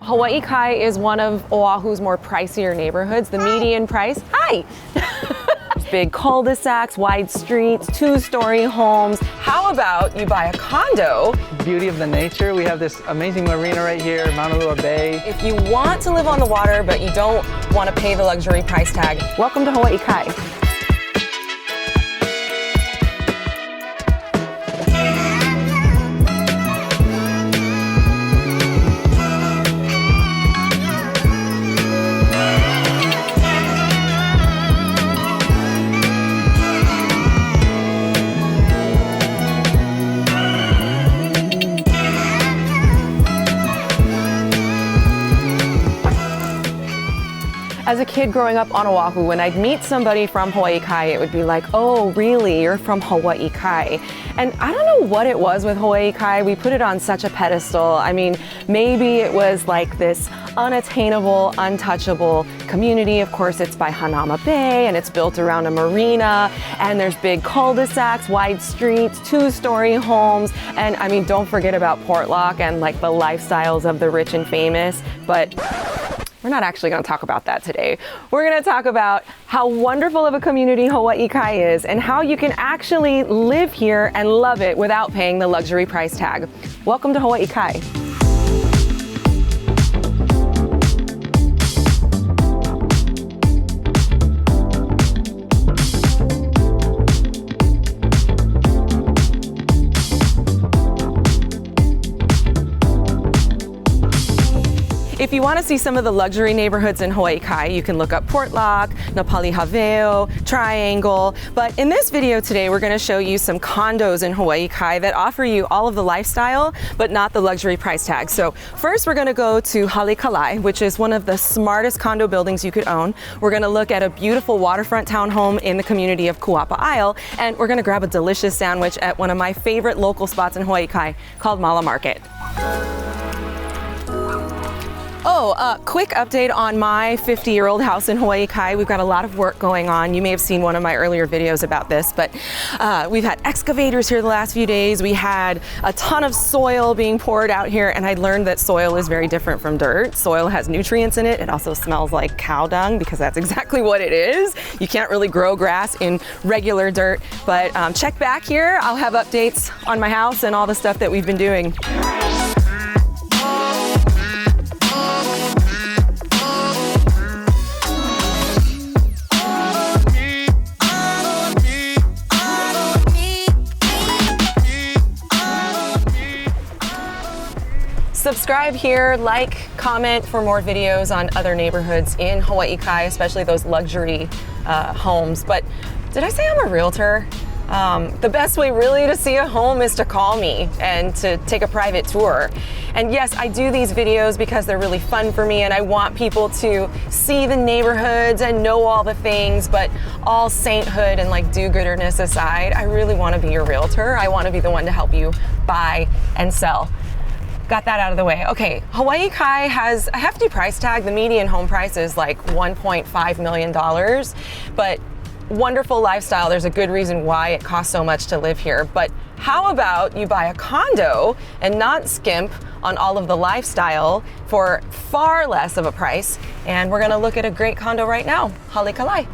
Hawaii Kai is one of Oahu's more pricier neighborhoods. The median price, hi! Big cul-de-sacs, wide streets, two-story homes. How about you buy a condo? Beauty of the nature. We have this amazing marina right here, Mauna Lua Bay. If you want to live on the water, but you don't want to pay the luxury price tag, welcome to Hawaii Kai. As a kid growing up on Oahu, when I'd meet somebody from Hawaii Kai, it would be like, oh, really? You're from Hawaii Kai. And I don't know what it was with Hawaii Kai. We put it on such a pedestal. I mean, maybe it was like this unattainable, untouchable community. Of course, it's by Hanauma Bay and it's built around a marina and there's big cul-de-sacs, wide streets, two-story homes. And I mean, don't forget about Portlock and like the lifestyles of the rich and famous. But we're not actually going to talk about that today. We're going to talk about how wonderful of a community Hawaii Kai is and how you can actually live here and love it without paying the luxury price tag. Welcome to Hawaii Kai. If you want to see some of the luxury neighborhoods in Hawaii Kai, you can look up Portlock, Napali Haveo, Triangle. But in this video today, we're going to show you some condos in Hawaii Kai that offer you all of the lifestyle, but not the luxury price tag. So first, we're going to go to Halekalai, which is one of the smartest condo buildings you could own. We're going to look at a beautiful waterfront townhome in the community of Kuapa Isle, and we're going to grab a delicious sandwich at one of my favorite local spots in Hawaii Kai called Mala Market. Oh, quick update on my 50-year-old house in Hawaii Kai. We've got a lot of work going on. You may have seen one of my earlier videos about this, but we've had excavators here the last few days. We had a ton of soil being poured out here, and I learned that soil is very different from dirt. Soil has nutrients in it. It also smells like cow dung because that's exactly what it is. You can't really grow grass in regular dirt, but check back here. I'll have updates on my house and all the stuff that we've been doing. Subscribe here, like, comment for more videos on other neighborhoods in Hawaii Kai, especially those luxury homes. But did I say I'm a realtor? The best way really to see a home is to call me and to take a private tour. And yes, I do these videos because they're really fun for me and I want people to see the neighborhoods and know all the things, but all sainthood and like do-gooderness aside, I really want to be your realtor. I want to be the one to help you buy and sell. Got that out of the way. Okay, Hawaii Kai has a hefty price tag. The median home price is like $1.5 million, but wonderful lifestyle. There's a good reason why it costs so much to live here. But how about you buy a condo and not skimp on all of the lifestyle for far less of a price? And we're gonna look at a great condo right now, Halekalai.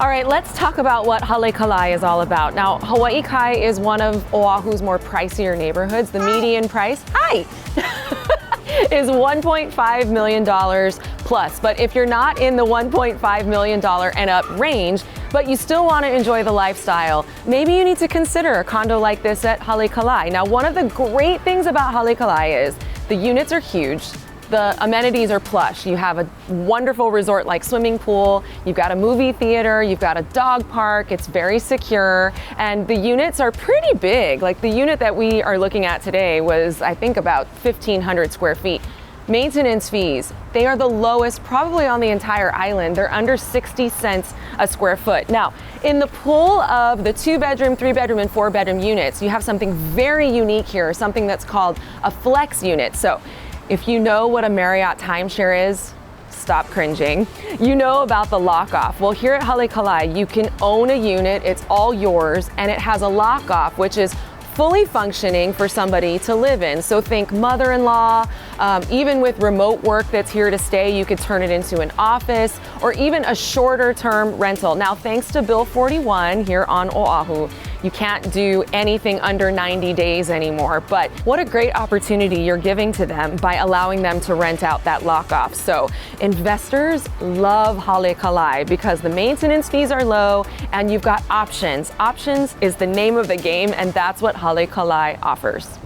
All right, let's talk about what Halekalai is all about. Now, Hawaii Kai is one of Oahu's more pricier neighborhoods. The median price, hi, is $1.5 million plus. But if you're not in the $1.5 million and up range, but you still want to enjoy the lifestyle, maybe you need to consider a condo like this at Halekalai. Now, one of the great things about Halekalai is the units are huge. The amenities are plush. You have a wonderful resort-like swimming pool, you've got a movie theater, you've got a dog park, it's very secure, and the units are pretty big. Like the unit that we are looking at today was, I think, about 1,500 square feet. Maintenance fees, they are the lowest probably on the entire island. They're under 60 cents a square foot. Now, in the pool of the 2-bedroom, 3-bedroom, and 4-bedroom units, you have something very unique here, something that's called a flex unit. So if you know what a Marriott timeshare is, stop cringing. You know about the lock-off. Well, here at Halekalai, you can own a unit, it's all yours, and it has a lock-off, which is fully functioning for somebody to live in. So think mother-in-law, even with remote work that's here to stay, you could turn it into an office or even a shorter term rental. Now, thanks to Bill 41 here on Oahu, you can't do anything under 90 days anymore, but what a great opportunity you're giving to them by allowing them to rent out that lock-off. So investors love Halekalai because the maintenance fees are low and you've got options. Options is the name of the game, and that's what Halekalai offers.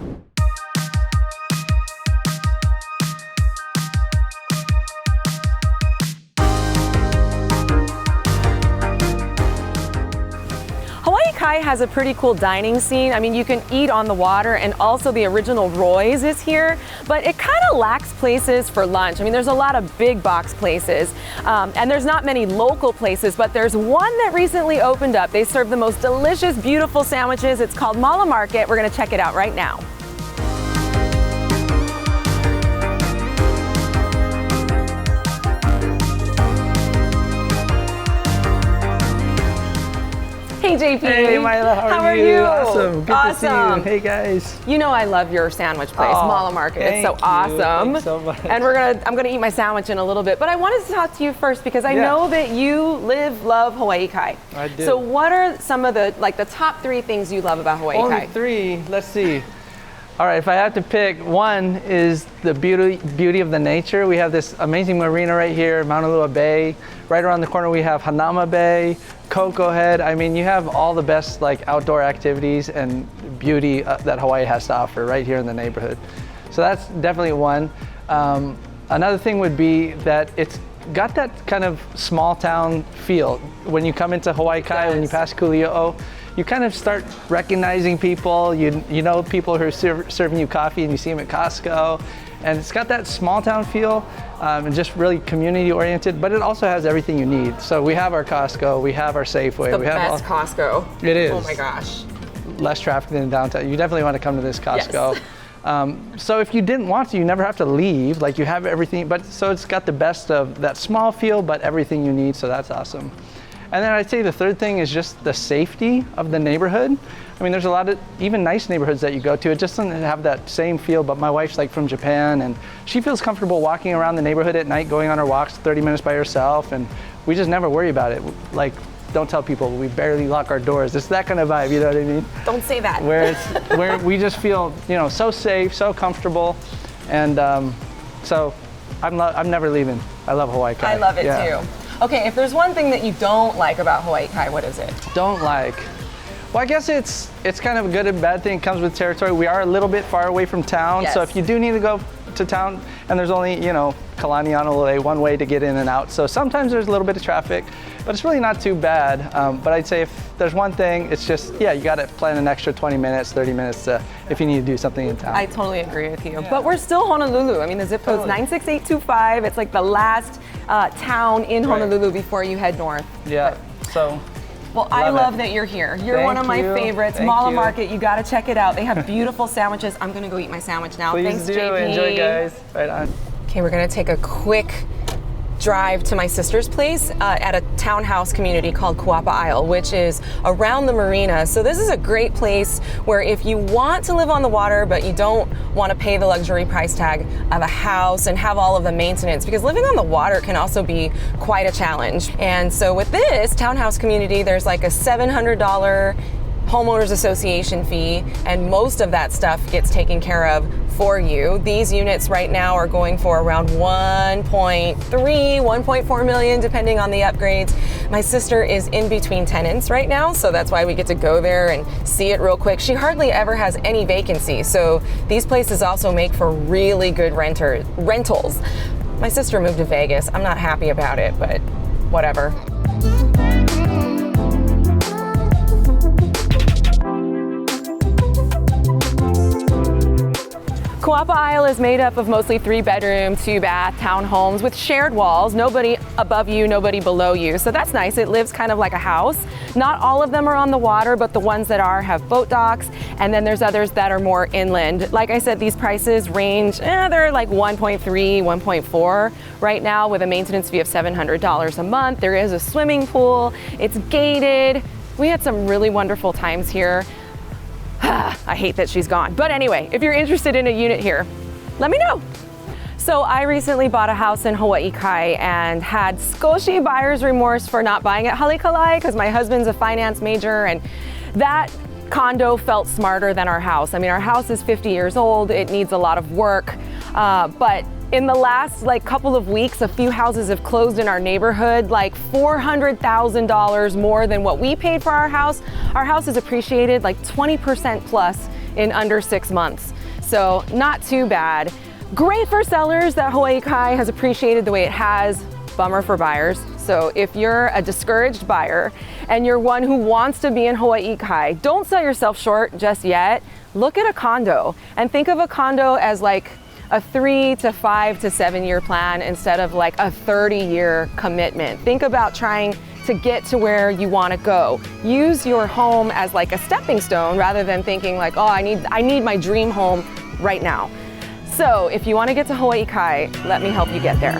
Kai has a pretty cool dining scene. I mean, you can eat on the water, and also the original Roy's is here, but it kind of lacks places for lunch. I mean, there's a lot of big box places, and there's not many local places, but there's one that recently opened up. They serve the most delicious, beautiful sandwiches. It's called Maila Market. We're gonna check it out right now. Hey JP. Hey Maila, how are you? Awesome. Good to see you. Hey guys. You know I love your sandwich place, Maila Market. It's so awesome. Thanks so much. And I'm gonna eat my sandwich in a little bit. But I wanted to talk to you first because I know that you love Hawaii Kai. I do. So what are some of the top 3 things you love about Hawaii Kai? Only 3. Let's see. All right, if I have to pick, one is the beauty of the nature. We have this amazing marina right here, Mauna Lua Bay. Right around the corner we have Hanama Bay, Koko Head. I mean, you have all the best like outdoor activities and beauty that Hawaii has to offer right here in the neighborhood. So that's definitely one. Another thing would be that it's got that kind of small town feel. When you come into Hawaii Kai, when you pass Kuli'o, you kind of start recognizing people. You know people who are serving you coffee, and you see them at Costco. And it's got that small town feel and just really community oriented, but it also has everything you need. So we have our Costco, we have our Safeway. The best Costco. It is. Oh my gosh. Less traffic than downtown. You definitely want to come to this Costco. Yes. So if you didn't want to, you never have to leave. Like you have everything, but so it's got the best of that small feel, but everything you need. So that's awesome. And then I'd say the third thing is just the safety of the neighborhood. I mean, there's a lot of even nice neighborhoods that you go to. It just doesn't have that same feel, but my wife's like from Japan, and she feels comfortable walking around the neighborhood at night, going on her walks 30 minutes by herself, and we just never worry about it. Like, don't tell people, we barely lock our doors. It's that kind of vibe, you know what I mean? Don't say that. Where we just feel, so safe, so comfortable, and so I'm never leaving. I love Hawaii Kai. I love it too. Okay, if there's one thing that you don't like about Hawaii Kai, what is it? Don't like. Well, I guess it's kind of a good and bad thing. It comes with territory. We are a little bit far away from town, so if you do need to go to town, and there's only, Kalani Honolulu, one way to get in and out. So sometimes there's a little bit of traffic, but it's really not too bad. But I'd say if there's one thing, it's just, you got to plan an extra 20 minutes, 30 minutes if you need to do something in town. I totally agree with you. Yeah. But we're still Honolulu. I mean, the zip code's 96825. It's like the last town in Honolulu before you head north. Yeah, so. Well, I love that you're here. You're one of my favorites. Maila Market, you got to check it out. They have beautiful sandwiches. I'm going to go eat my sandwich now. Please Thanks, do. JP. Enjoy, guys. Right on. Okay, we're going to take a quick drive to my sister's place at a townhouse community called Kuapa Isle, which is around the marina. So this is a great place where if you want to live on the water, but you don't want to pay the luxury price tag of a house and have all of the maintenance, because living on the water can also be quite a challenge. And so with this townhouse community, there's like a $700 homeowners association fee, and most of that stuff gets taken care of for you. These units right now are going for around 1.3, 1.4 million, depending on the upgrades. My sister is in between tenants right now, so that's why we get to go there and see it real quick. She hardly ever has any vacancy, so these places also make for really good rentals. My sister moved to Vegas. I'm not happy about it, but whatever. Kuapa Isle is made up of mostly 3-bedroom, 2-bath townhomes with shared walls, nobody above you, nobody below you. So that's nice. It lives kind of like a house. Not all of them are on the water, but the ones that are have boat docks, and then there's others that are more inland. Like I said, these prices range, they're like 1.3, 1.4 right now with a maintenance fee of $700 a month. There is a swimming pool. It's gated. We had some really wonderful times here. I hate that she's gone. But anyway, if you're interested in a unit here, let me know. So I recently bought a house in Hawaii Kai and had skoshi buyer's remorse for not buying at Halekalai because my husband's a finance major, and that condo felt smarter than our house. I mean, our house is 50 years old. It needs a lot of work. But in the last couple of weeks, a few houses have closed in our neighborhood, like $400,000 more than what we paid for our house. Our house is appreciated like 20% plus in under 6 months. So not too bad. Great for sellers that Hawaii Kai has appreciated the way it has. Bummer for buyers. So if you're a discouraged buyer and you're one who wants to be in Hawaii Kai, don't sell yourself short just yet. Look at a condo and think of a condo as like a 3 to 5 to 7 year plan instead of like a 30-year commitment. Think about trying to get to where you want to go. Use your home as like a stepping stone rather than thinking like, oh, I need my dream home right now. So if you want to get to Hawaii Kai, let me help you get there.